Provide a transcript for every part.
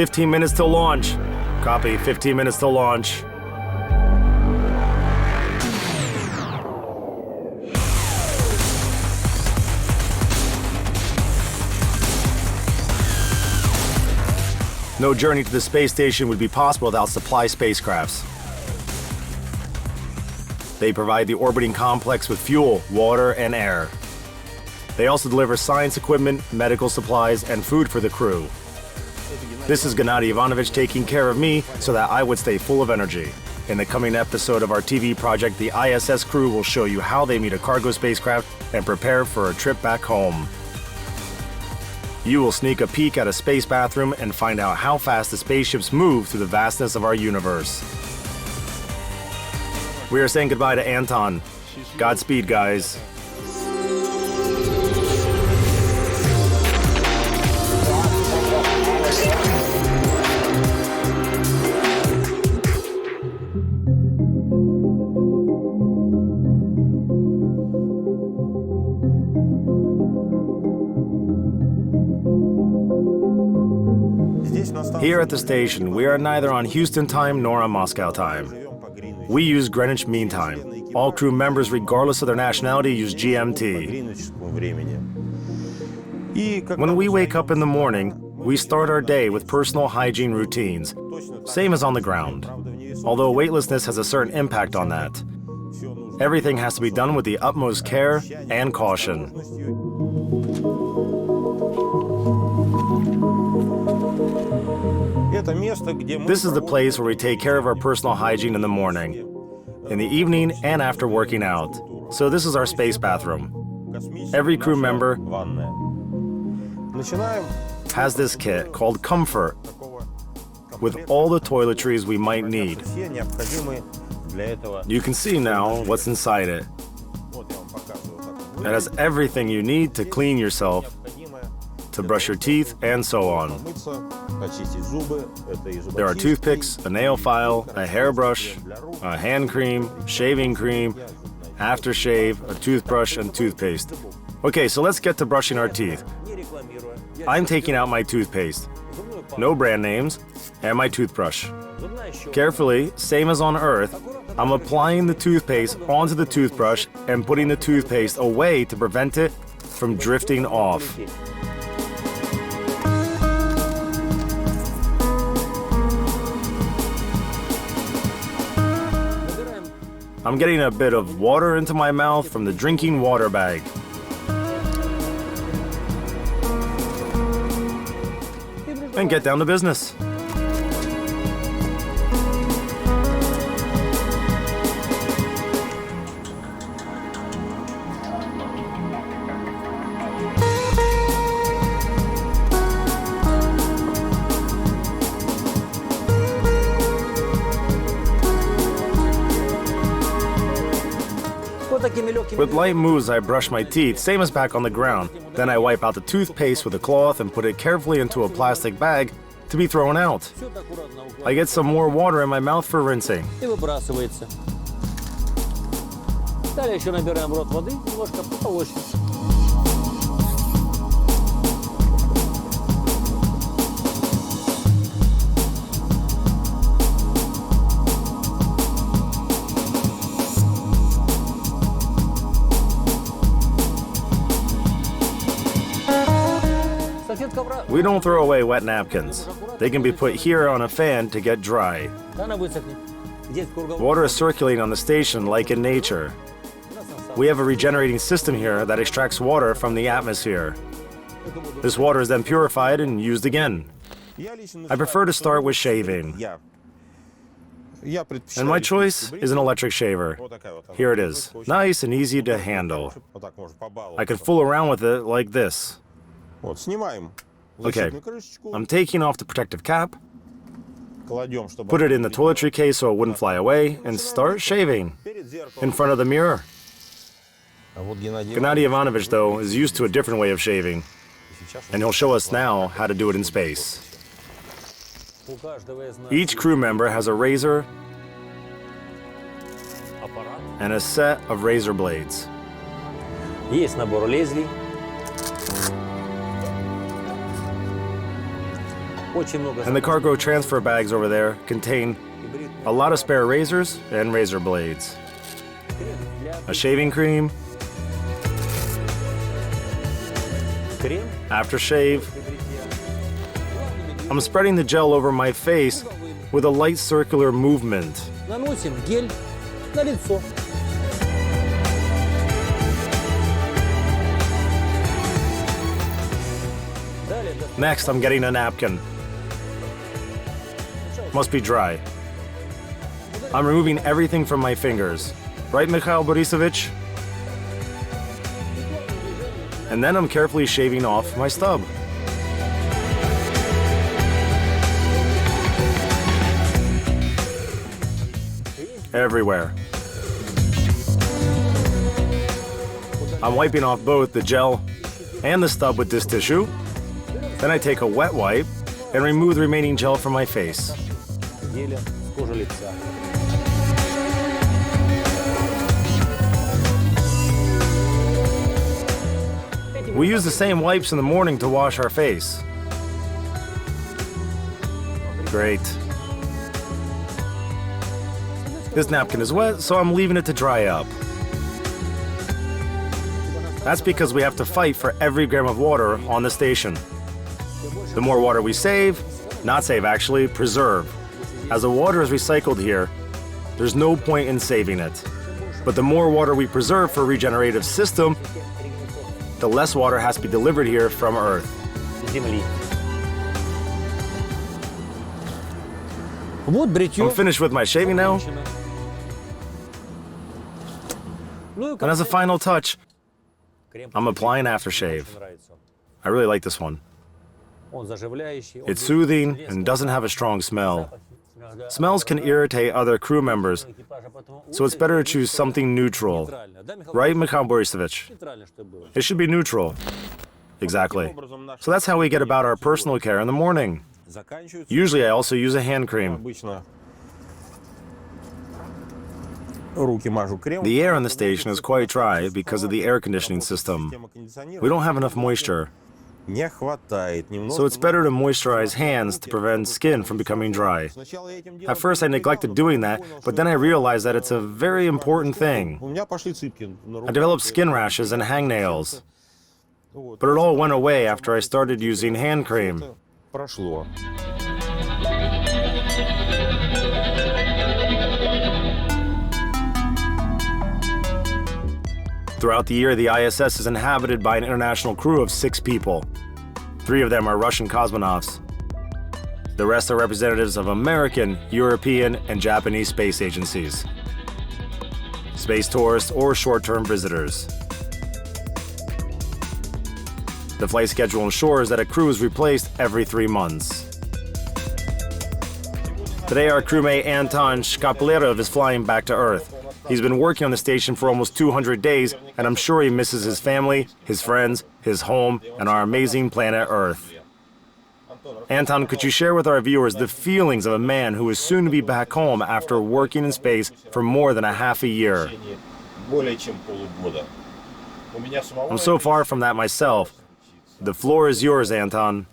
15 minutes till launch. Copy, 15 minutes till launch. No journey to the space station would be possible without supply spacecrafts. They provide the orbiting complex with fuel, water, and air. They also deliver science equipment, medical supplies, and food for the crew. This is Gennady Ivanovich taking care of me so that I would stay full of energy. In the coming episode of our TV project, the ISS crew will show you how they meet a cargo spacecraft and prepare for a trip back home. You will sneak a peek at a space bathroom and find out how fast the spaceships move through the vastness of our universe. We are saying goodbye to Anton. Godspeed, guys. Here at the station, we are neither on Houston time nor on Moscow time. We use Greenwich Mean Time. All crew members, regardless of their nationality, use GMT. When we wake up in the morning, we start our day with personal hygiene routines, same as on the ground. Although weightlessness has a certain impact on that. Everything has to be done with the utmost care and caution. This is the place where we take care of our personal hygiene in the morning, in the evening, and after working out. So this is our space bathroom. Every crew member has this kit called Comfort, with all the toiletries we might need. You can see now what's inside it. It has everything you need to clean yourself, to brush your teeth, and so on. There are toothpicks, a nail file, a hairbrush, a hand cream, shaving cream, aftershave, a toothbrush, and toothpaste. Okay, so let's get to brushing our teeth. I'm taking out my toothpaste, no brand names, and my toothbrush. Carefully, same as on Earth, I'm applying the toothpaste onto the toothbrush and putting the toothpaste away to prevent it from drifting off. I'm getting a bit of water into my mouth from the drinking water bag. And get down to business. With light moves, I brush my teeth, same as back on the ground. Then I wipe out the toothpaste with a cloth and put it carefully into a plastic bag to be thrown out. I get some more water in my mouth for rinsing. We don't throw away wet napkins. They can be put here on a fan to get dry. Water is circulating on the station like in nature. We have a regenerating system here that extracts water from the atmosphere. This water is then purified and used again. I prefer to start with shaving. And my choice is an electric shaver. Here it is, nice and easy to handle. I can fool around with it like this. Okay, I'm taking off the protective cap, put it in the toiletry case so it wouldn't fly away, and start shaving in front of the mirror. Gennady Ivanovich, though, is used to a different way of shaving, and he'll show us now how to do it in space. Each crew member has a razor and a set of razor blades. Есть набор лезвий. And the cargo transfer bags over there contain a lot of spare razors and razor blades, a shaving cream, aftershave. I'm spreading the gel over my face with a light circular movement. Наносим гель на лицо. Next, I'm getting a napkin. Must be dry. I'm removing everything from my fingers. Right, Mikhail Borisovich? And then I'm carefully shaving off my stub. Everywhere. I'm wiping off both the gel and the stub with this tissue. Then I take a wet wipe and remove the remaining gel from my face. Геля с кожи лица. We use the same wipes in the morning to wash our face. Great. This napkin is wet, so I'm leaving it to dry up. That's because we have to fight for every gram of water on the station. The more water we save, not save actually, preserve. As the water is recycled here, there's no point in saving it. But the more water we preserve for a regenerative system, the less water has to be delivered here from Earth. Земли. Вот бритье. I'm finished with my shaving now, Ну и and as a final touch, I'm applying aftershave. I really like this one. Он заживляющий. It's soothing and doesn't have a strong smell. Smells can irritate other crew members, so it's better to choose something neutral. Right, Mikhail Borisovich? It should be neutral. Exactly. So that's how we get about our personal care in the morning. Usually I also use a hand cream. The air on the station is quite dry because of the air conditioning system. We don't have enough moisture. So it's better to moisturize hands to prevent skin from becoming dry. At first I neglected doing that, but then I realized that it's a very important thing. I developed skin rashes and hangnails. But it all went away after I started using hand cream. Throughout the year, the ISS is inhabited by an international crew of 6 people. 3 of them are Russian cosmonauts. The rest are representatives of American, European, and Japanese space agencies, space tourists, or short-term visitors. The flight schedule ensures that a crew is replaced every 3 months. Today, our crewmate Anton Shkaplerov is flying back to Earth. He's been working on the station for almost 200 days, and I'm sure he misses his family, his friends, his home, and our amazing planet Earth. Anton, could you share with our viewers the feelings of a man who is soon to be back home after working in space for more than a half a year? I'm so far from that myself. The floor is yours, Anton.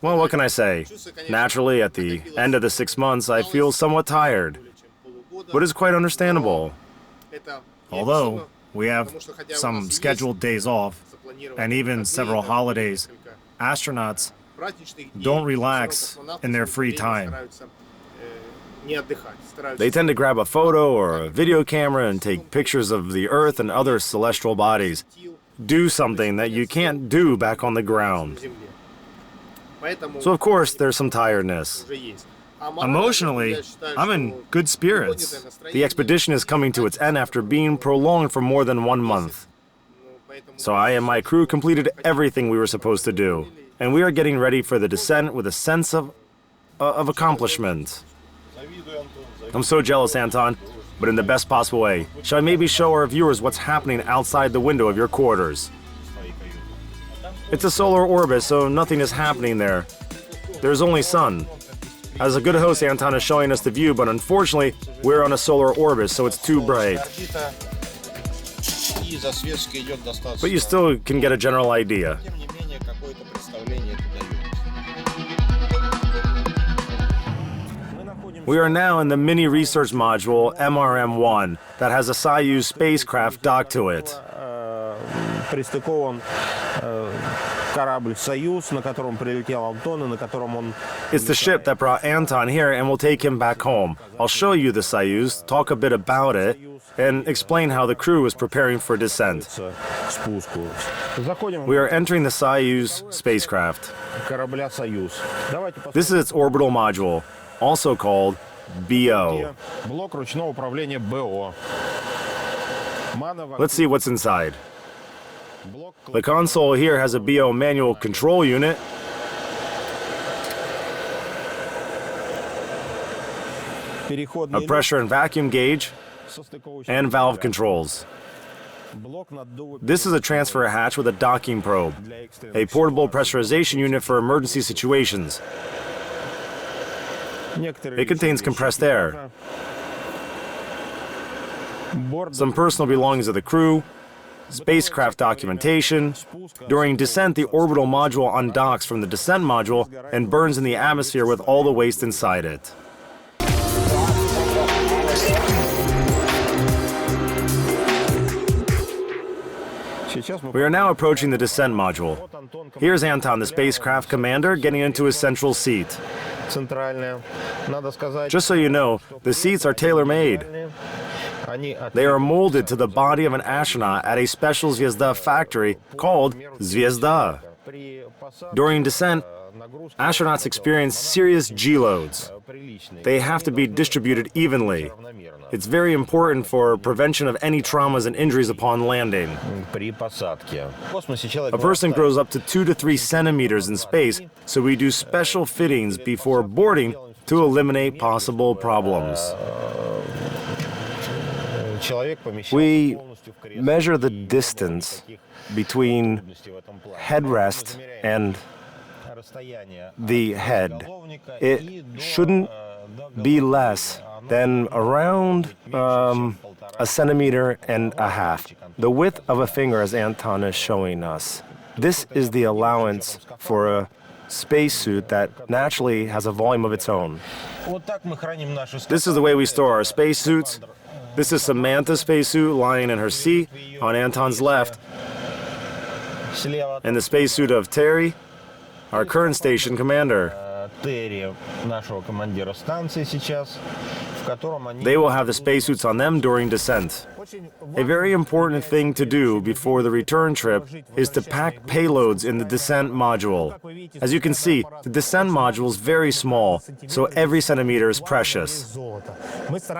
Well, what can I say? Naturally, at the end of the 6 months, I feel somewhat tired. But it's quite understandable. Although we have some scheduled days off and even several holidays, astronauts don't relax in their free time. They tend to grab a photo or a video camera and take pictures of the Earth and other celestial bodies. Do something that you can't do back on the ground. So of course there's some tiredness. Emotionally, I'm in good spirits. The expedition is coming to its end after being prolonged for more than 1 month. So I and my crew completed everything we were supposed to do, and we are getting ready for the descent with a sense of accomplishment. I'm so jealous, Anton, but in the best possible way. Shall I maybe show our viewers what's happening outside the window of your quarters? It's a solar orbit, so nothing is happening there. There's only sun. As a good host, Anton is showing us the view, but unfortunately, we're on a solar orbit, so it's too bright. But you still can get a general idea. We are now in the mini research module MRM-1 that has a Soyuz spacecraft docked to it. Пристыкован корабль «Союз», на котором прилетел Антон, и на котором он... It's the ship that brought Anton here and will take him back home. I'll show you the Soyuz, talk a bit about it, and explain how the crew is preparing for descent. Спуску. Заходим We are entering the Soyuz spacecraft. корабля «Союз». Давайте This is its orbital module, also called BO. посмотрим блок ручного управления БО. Let's see what's inside. Блок The console here has a BO manual control unit, переходный a pressure and vacuum gauge, состыковочный and valve controls. блок наддува This is a transfer hatch with a docking probe, для экстренных a portable pressurization unit for emergency situations. Некоторые It contains compressed air, борт some personal belongings of the crew, spacecraft documentation. During descent, the orbital module undocks from the descent module and burns in the atmosphere with all the waste inside it. Сейчас мы We are now approaching the descent module. Here's Anton, the spacecraft commander, getting into his central seat. центральная. Надо сказать, Just so you know, the seats are tailor-made. они от They are molded to the body of an astronaut at a special Zvezda factory called Zvezda. при посадке During descent, нагрузка astronauts experience serious G-loads. приличная. They have to be distributed evenly. Равномерно. It's very important for prevention of any traumas and injuries upon landing. При посадке. В космосе человек A person grows up to 2 to 3 centimeters in space, so we do special fittings before boarding to eliminate possible problems. Человек помещался We полностью в кресло. measure the distance between В этом плане. headrest and Расстояние the head. головника It и до, shouldn't до be less than around a centimeter and a half. The width of a finger, as Anton is showing us. This is the allowance for a spacesuit that naturally has a volume of its own. Вот так мы храним наши This is the way we store our spacesuits. This is Samantha's spacesuit lying in her seat on Anton's left, слева and the spacesuit of Terry, our current station commander. Терри, нашего командира станции сейчас, в котором они... They will have the spacesuits on them during descent. A very important thing to do before the return trip is to pack payloads in the descent module. As you can see, the descent module is very small, so every centimeter is precious.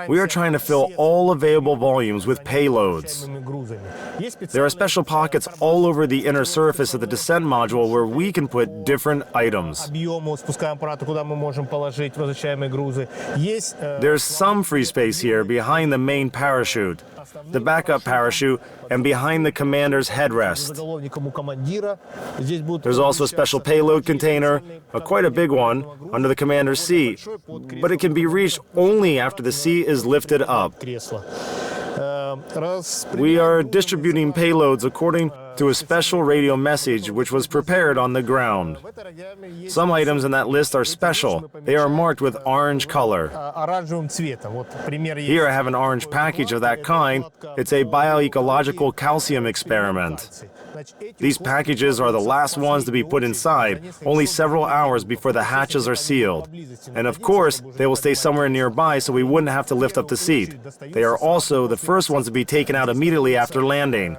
We are trying to fill all available volumes with payloads. There are special pockets all over the inner surface of the descent module where we can put different items. Объему спускаем аппараты, куда мы можем положить возвращаемые грузы. Есть There's some free space here behind the main parachute, the backup parachute, and behind the commander's headrest. заголовником у командира. Здесь будут There's also a special payload container, quite a big one, under the commander's seat, but it can be reached only after the seat is lifted up. кресла. We are distributing payloads according to a special radio message which was prepared on the ground. Some items in that list are special. They are marked with orange color. Оранжевым цветом. Вот пример есть. Here I have an orange package of that kind. It's a bioecological calcium experiment. These packages are the last ones to be put inside, only several hours before the hatches are sealed. And of course, they will stay somewhere nearby so we wouldn't have to lift up the seat. They are also the first ones to be taken out immediately after landing.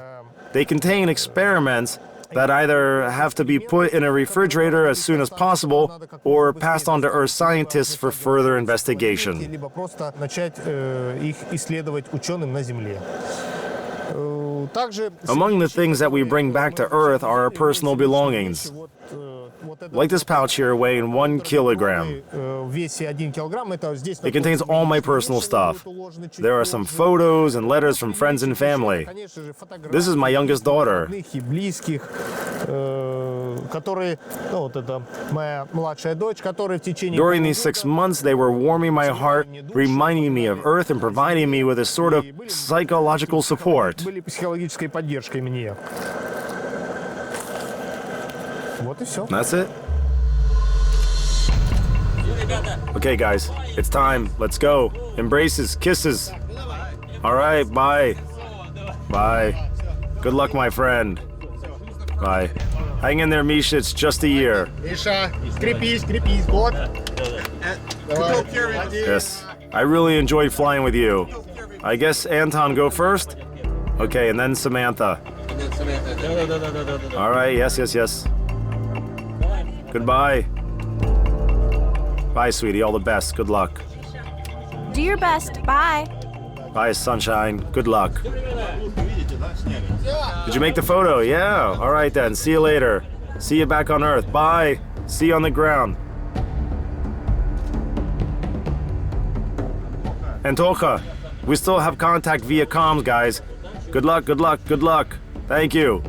They contain experiments that either have to be put in a refrigerator as soon as possible or passed on to Earth scientists for further investigation. Либо просто начать их исследовать ученым на Земле. Также Among the things that we bring back to Earth are our personal belongings, like this pouch here weighing 1 kilogram. в весе 1 килограмм, это здесь It contains all my personal stuff. There are some photos and letters from friends and family. Конечно же, фотографии This is my youngest daughter. родных и близких, которые, ну вот это моя младшая дочь, которая в течение During these 6 months, they were warming my heart, reminding me of Earth and providing me with a sort of psychological support. были психологической поддержкой мне. Вот и все. That's it. Okay, guys, it's time. Let's go. Embraces, kisses. All right, bye. Bye. Good luck, my friend. Bye. Hang in there, Misha. It's just a year. Миша, крепись, крепись, год. Yes. I really enjoyed flying with you. I guess Anton go first? Okay, and then Samantha. All right, yes, yes, yes. Goodbye. Bye, sweetie. All the best. Good luck. Do your best. Bye. Bye, sunshine. Good luck. Did you make the photo? Yeah. All right, then. See you later. See you back on Earth. Bye. See you on the ground. Antocha, we still have contact via comms, guys. Good luck, good luck, good luck. Thank you.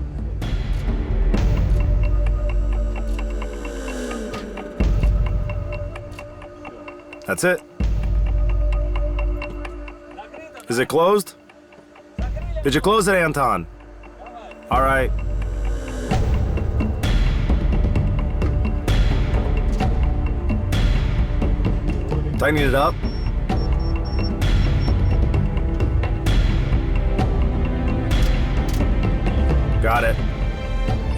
That's it. Is it closed? Did you close it, Anton? All right. Tightening it up. Got it.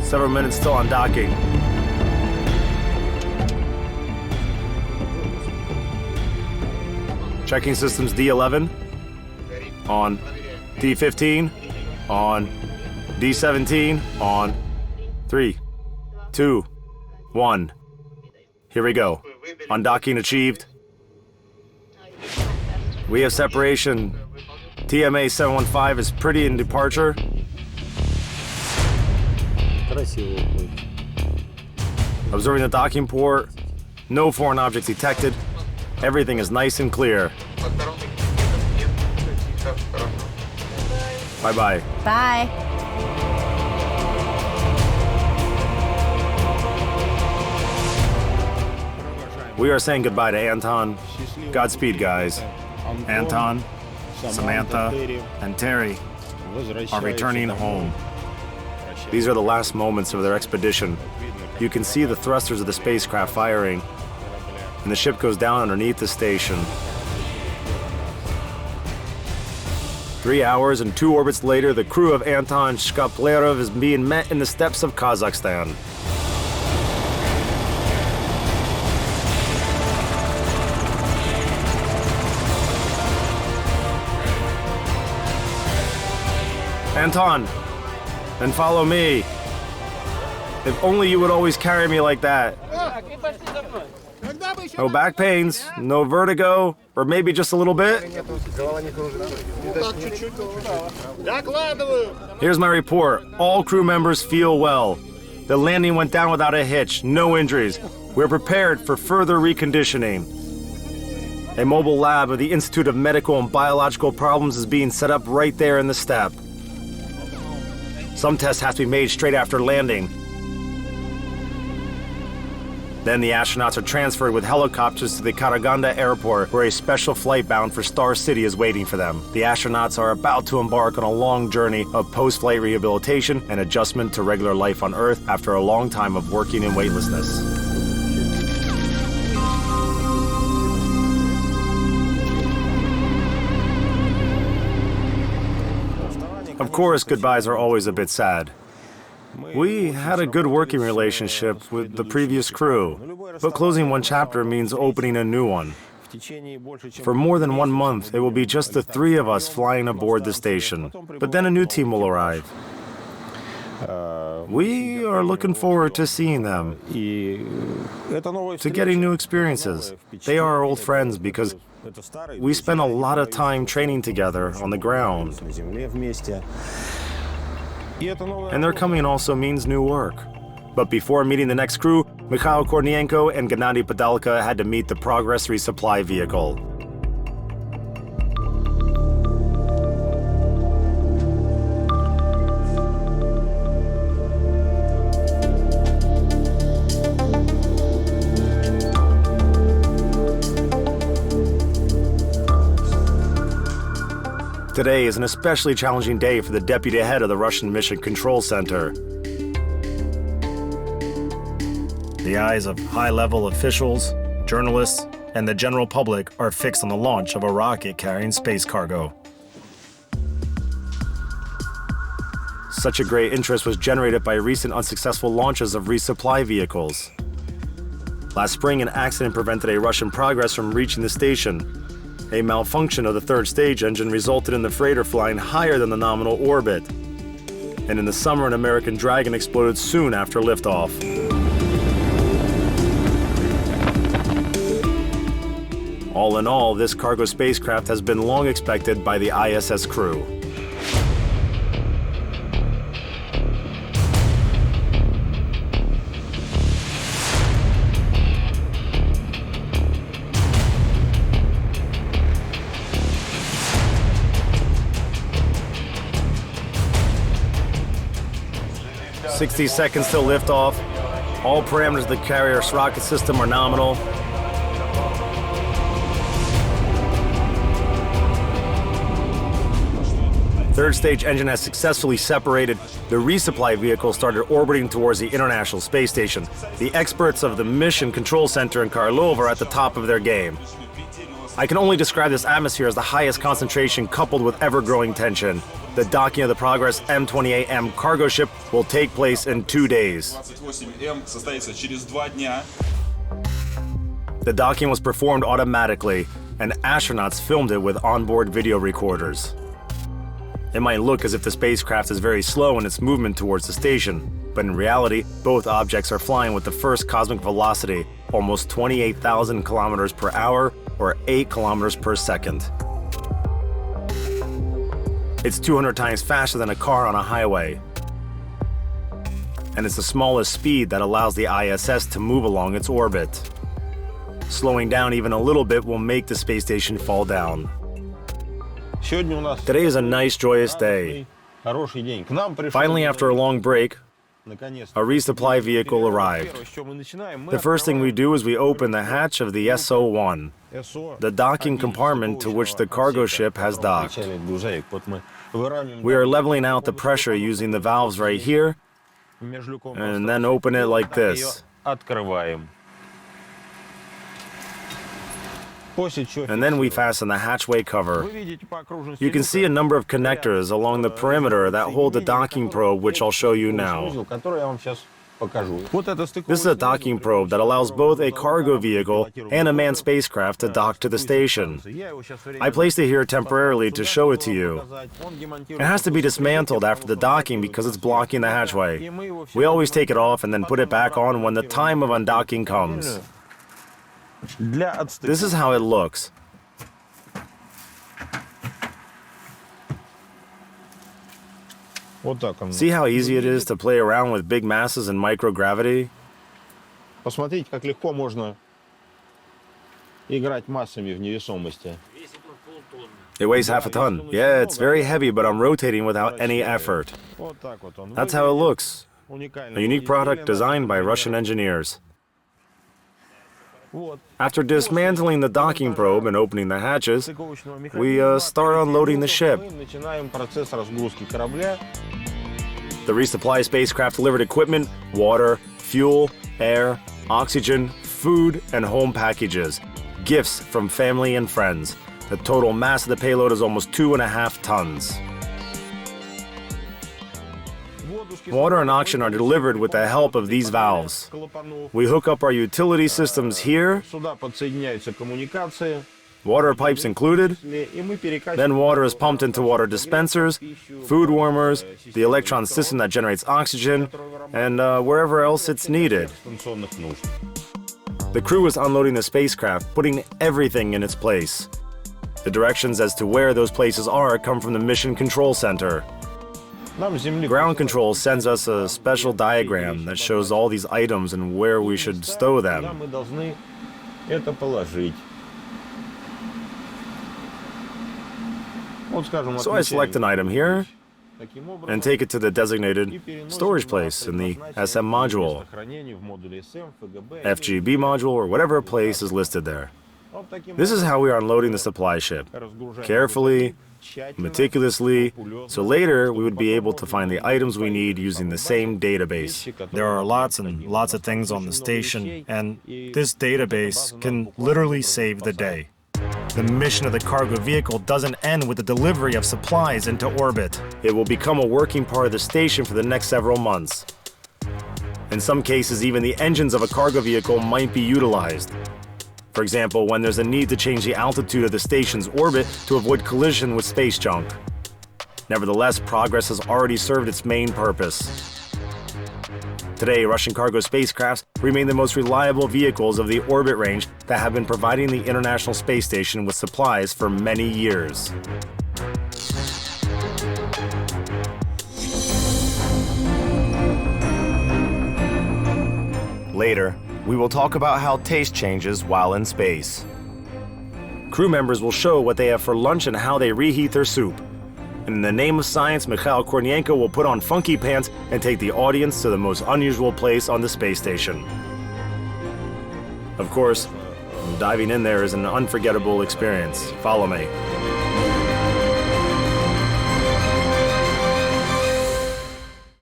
Several minutes till undocking. Checking systems D11. On. D15. On. D17. On. 3, 2, 1. Here we go. Undocking achieved. We have separation. TMA 715 is pretty in departure. Красиво уходит. Observing the docking port. No foreign objects detected. Everything is nice and clear. Bye-bye. Bye. We are saying goodbye to Anton. Godspeed, guys. Anton, Samantha, and Terry are returning home. These are the last moments of their expedition. You can see the thrusters of the spacecraft firing, and the ship goes down underneath the station. 3 hours and 2 orbits later, the crew of Anton Scott Kelly is being met in the steppes of Kazakhstan. Anton, then follow me. If only you would always carry me like that. No back pains, no vertigo, or maybe just a little bit. Here's my report. All crew members feel well. The landing went down without a hitch, no injuries. We're prepared for further reconditioning. A mobile lab of the Institute of Medical and Biological Problems is being set up right there in the steppe. Some tests have to be made straight after landing. Then the astronauts are transferred with helicopters to the Karaganda airport, where a special flight bound for Star City is waiting for them. The astronauts are about to embark on a long journey of post-flight rehabilitation and adjustment to regular life on Earth after a long time of working in weightlessness. Of course, goodbyes are always a bit sad. We had a good working relationship with the previous crew, but closing one chapter means opening a new one. For more than 1 month, it will be just the 3 of us flying aboard the station, but then a new team will arrive. We are looking forward to seeing them, to getting new experiences. They are our old friends because we spent a lot of time training together on the ground. And their coming also means new work. But before meeting the next crew, Mikhail Kornienko and Gennady Padalka had to meet the Progress resupply vehicle. Today is an especially challenging day for the deputy head of the Russian Mission Control Center. The eyes of high-level officials, journalists, and the general public are fixed on the launch of a rocket carrying space cargo. Such a great interest was generated by recent unsuccessful launches of resupply vehicles. Last spring, an accident prevented a Russian progress from reaching the station. A malfunction of the third stage engine resulted in the freighter flying higher than the nominal orbit. And in the summer, an American Dragon exploded soon after liftoff. All in all, this cargo spacecraft has been long expected by the ISS crew. "60 seconds till liftoff. All parameters of the carrier's rocket system are nominal. Third stage engine has successfully separated. The resupply vehicle started orbiting towards the International Space Station. The experts of the Mission Control Center in Karlov are at the top of their game. I can only describe this atmosphere as the highest concentration coupled with ever-growing tension. The docking of the Progress M28M cargo ship will take place in 2 days. The docking was performed automatically, and astronauts filmed it with onboard video recorders. It might look as if the spacecraft is very slow in its movement towards the station, but in reality, both objects are flying with the first cosmic velocity, almost 28,000 kilometers per hour, or 8 kilometers per second. It's 200 times faster than a car on a highway. And it's the smallest speed that allows the ISS to move along its orbit. Slowing down even a little bit will make the space station fall down. Today is a nice, joyous day. Finally, after a long break, a resupply vehicle arrived. The first thing we do is we open the hatch of the SO-1, the docking compartment to which the cargo ship has docked. We are leveling out the pressure using the valves right here, and then open it like this. And then we fasten the hatchway cover. You can see a number of connectors along the perimeter that hold the docking probe, which I'll show you now. This is a docking probe that allows both a cargo vehicle and a manned spacecraft to dock to the station. I placed it here temporarily to show it to you. It has to be dismantled after the docking because it's blocking the hatchway. We always take it off and then put it back on when the time of undocking comes. This is how it looks. See how easy it is to play around with big masses and microgravity? Посмотрите, как легко можно играть массами в невесомости. It weighs half a ton. Yeah, it's very heavy, but I'm rotating without any effort. That's how it looks. A unique product designed by Russian engineers. After dismantling the docking probe and opening the hatches, we start unloading the ship. The resupply spacecraft delivered equipment, water, fuel, air, oxygen, food, and home packages. Gifts from family and friends. The total mass of the payload is almost 2.5 tons. Water and oxygen are delivered with the help of these valves. We hook up our utility systems here, water pipes included, then water is pumped into water dispensers, food warmers, the electron system that generates oxygen, and wherever else it's needed. The crew is unloading the spacecraft, putting everything in its place. The directions as to where those places are come from the Mission Control Center. Ground Control sends us a special diagram that shows all these items and where we should stow them. So I select an item here and take it to the designated storage place in the SM module, FGB module, or whatever place is listed there. This is how we are unloading the supply ship. Carefully, meticulously, so later we would be able to find the items we need using the same database. There are lots and lots of things on the station, and this database can literally save the day. The mission of the cargo vehicle doesn't end with the delivery of supplies into orbit. It will become a working part of the station for the next several months. In some cases, even the engines of a cargo vehicle might be utilized. For example, when there's a need to change the altitude of the station's orbit to avoid collision with space junk. Nevertheless, progress has already served its main purpose. Today, Russian cargo spacecrafts remain the most reliable vehicles of the orbit range that have been providing the International Space Station with supplies for many years. Later, we will talk about how taste changes while in space. Crew members will show what they have for lunch and how they reheat their soup. And in the name of science, Mikhail Kornienko will put on funky pants and take the audience to the most unusual place on the space station. Of course, diving in there is an unforgettable experience. Follow me.